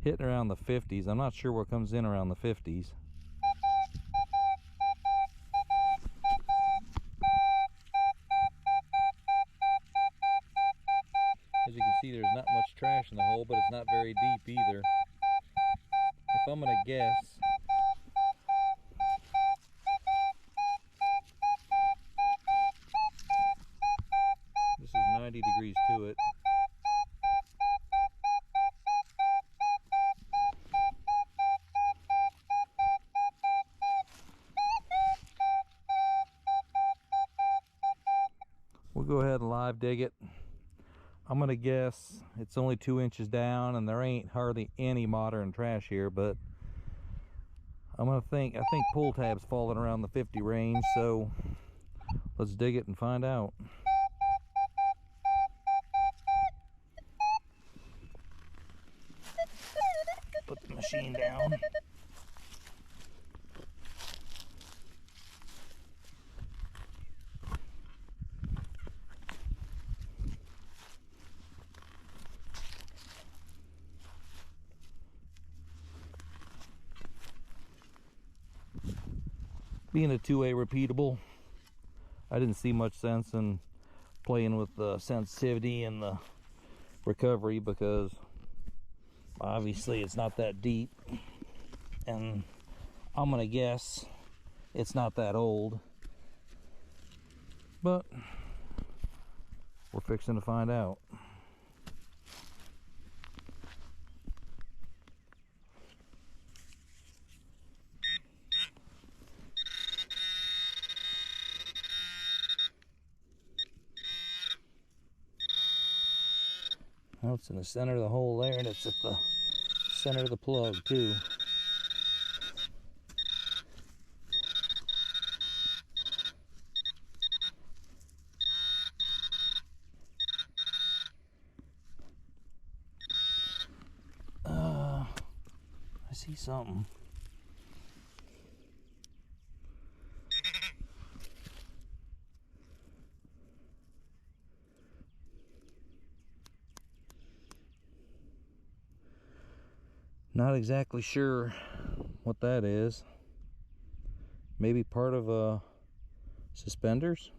hitting around the 50s. I'm not sure what comes in around the 50s. As you can see, there's not much trash in the hole, but it's not very deep either. If I'm gonna guess, this is 90 degrees to it. We'll go ahead and live dig it. I'm gonna guess it's only 2 inches down, and there ain't hardly any modern trash here, but I think pull tab's falling around the 50 range, so let's dig it and find out. Put the machine down. Being a 2A repeatable, I didn't see much sense in playing with the sensitivity and the recovery, because obviously it's not that deep, and I'm gonna guess it's not that old, but we're fixing to find out. Well, it's in the center of the hole there, and it's at the center of the plug too. I see something. Not exactly sure what that is. Maybe part of suspenders,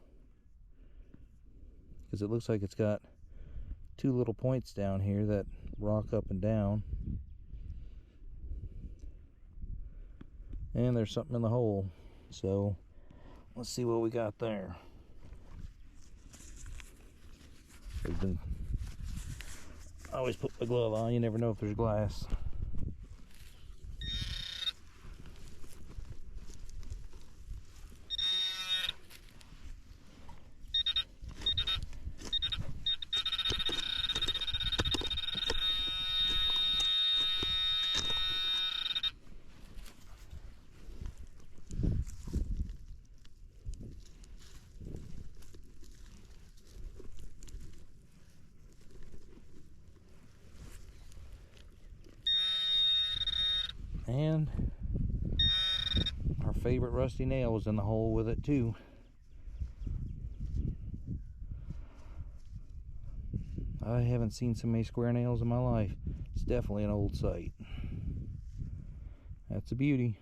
because it looks like it's got 2 little points down here that rock up and down, and there's something in the hole, so let's see what we got there. I always put my glove on, you never know if there's glass. And our favorite rusty nail was in the hole with it too. I haven't seen so many square nails in my life. It's definitely an old sight. That's a beauty.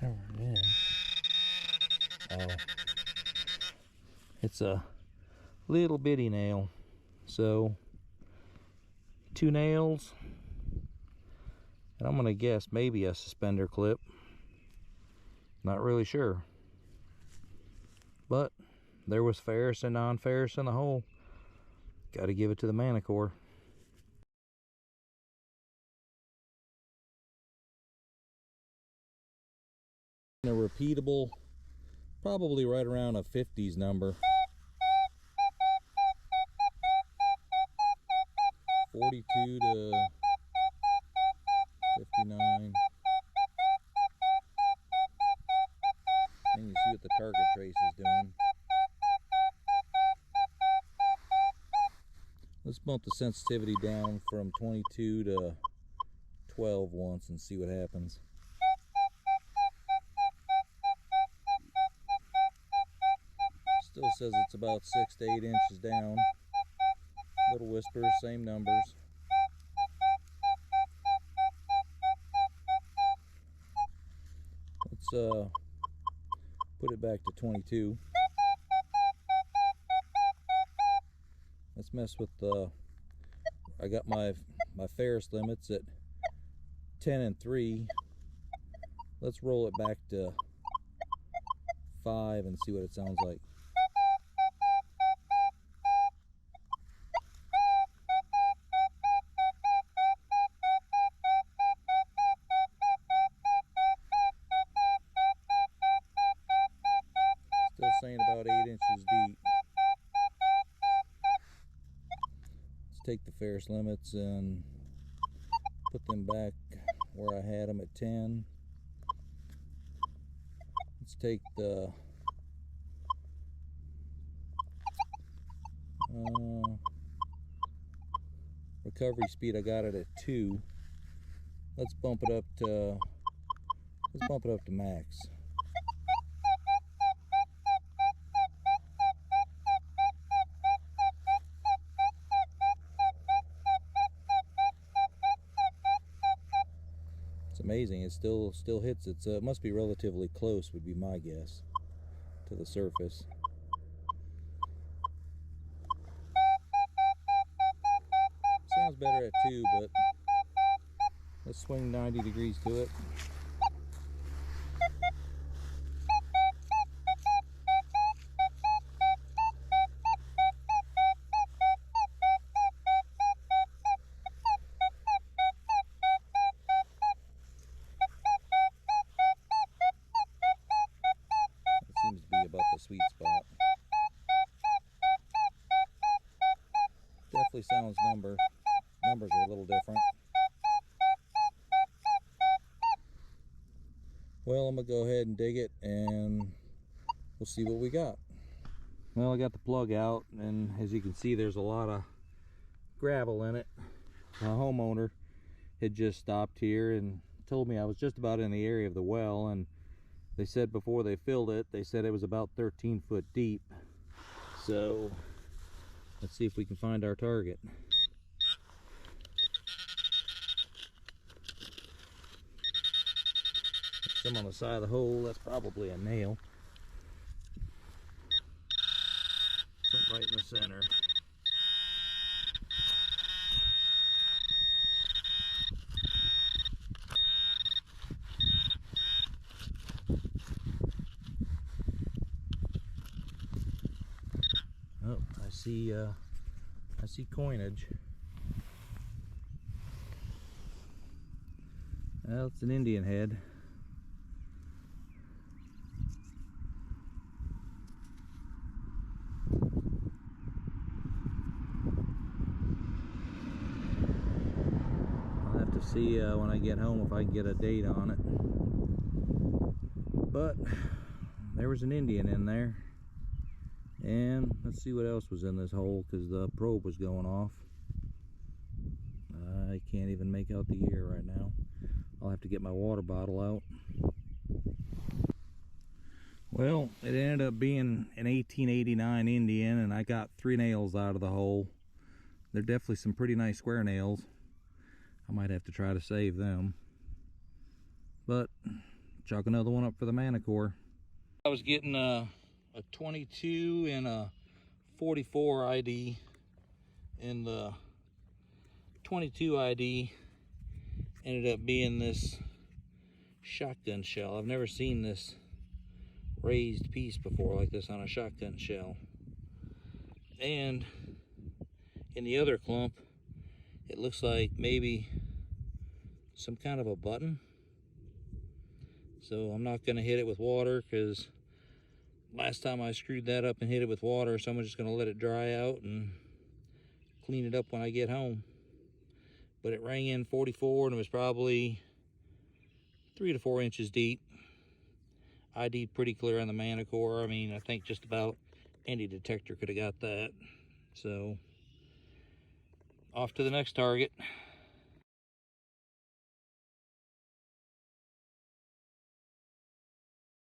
Whatever it is. Oh. It's a little bitty nail. So 2 nails, and I'm gonna guess maybe a suspender clip. Not really sure, but there was ferrous and non-ferrous in the hole. Got to give it to the Manticore. A repeatable, probably right around a 50s number. 42 to is doing. Let's bump the sensitivity down from 22 to 12 once and see what happens. Still says it's about 6 to 8 inches down. Little whispers, same numbers. Let's put it back to 22. Let's mess with the, I got my Ferris limits at 10 and 3. Let's roll it back to 5 and see what it sounds like. Still saying about 8 inches deep. Let's take the Ferris limits and put them back where I had them at 10. Let's take the recovery speed. I got it at 2. Let's bump it up to max. It's amazing. It still hits it. So it must be relatively close, would be my guess, to the surface. Sounds better at 2, but let's swing 90 degrees to it. That seems to be about the sweet spot. Definitely sounds numbers are a little different. Well, I'm gonna go ahead and dig it and we'll see what we got. Well, I got the plug out, and as you can see, there's a lot of gravel in it. My homeowner had just stopped here and told me I was just about in the area of the well, and they said before they filled it, they said it was about 13 foot deep. So let's see if we can find our target. Some on the side of the hole. That's probably a nail. Something right in the center. Oh, I see coinage. Well, it's an Indian head. I'll have to see when I get home if I can get a date on it. But there was an Indian in there. And let's see what else was in this hole, because the probe was going off. I can't even make out the ear right now. I'll have to get my water bottle out. Well, it ended up being an 1889 Indian, and I got 3 nails out of the hole. They're definitely some pretty nice square nails. I might have to try to save them. But chalk another one up for the Manticore. I was getting a 22 and a 44 ID, and the 22 ID ended up being this shotgun shell. I've never seen this raised piece before like this on a shotgun shell. And in the other clump, it looks like maybe some kind of a button. So I'm not going to hit it with water, because last time I screwed that up and hit it with water, so I'm just going to let it dry out and clean it up when I get home. But it rang in 44, and it was probably 3 to 4 inches deep. ID pretty clear on the Manticore. I mean, I think just about any detector could have got that. So, off to the next target.